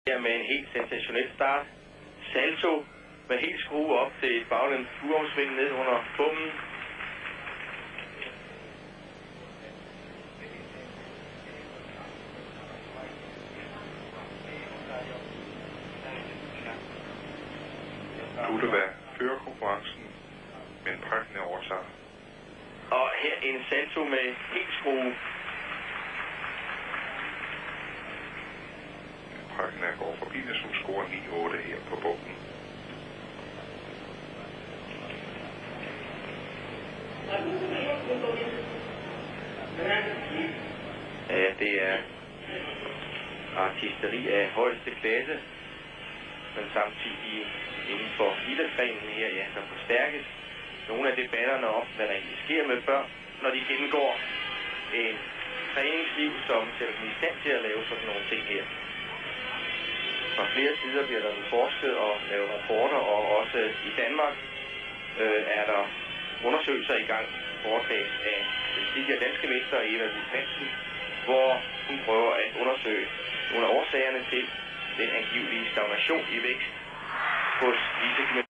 Her med en helt sensationel start. Salto med helt skrue op til et baglæns fugomsving ned under bommen. Kunne det være førerkonkurrencen, men pakken er overtaget. Og her en salto med helt skrue. Pakken er går forbi, hvis hun scorer 9-8 her på bugten. Ja, det er artisteri af højeste klasse, men samtidig inden for idrætsgrenen her, ja, der forstærkes nogle af debatterne om, hvad der egentlig sker med børn, når de gennemgår en træningsliv, som sætter dem i stand til at lave sådan nogle ting her. Fra flere sider bliver der forsket og lavet rapporter, og også i Danmark er der undersøgelser i gang, foretaget af den tidligere danske mester Eva Hansen, hvor hun prøver at undersøge nogle af årsagerne til den angivelige stagnation i vækst hos disse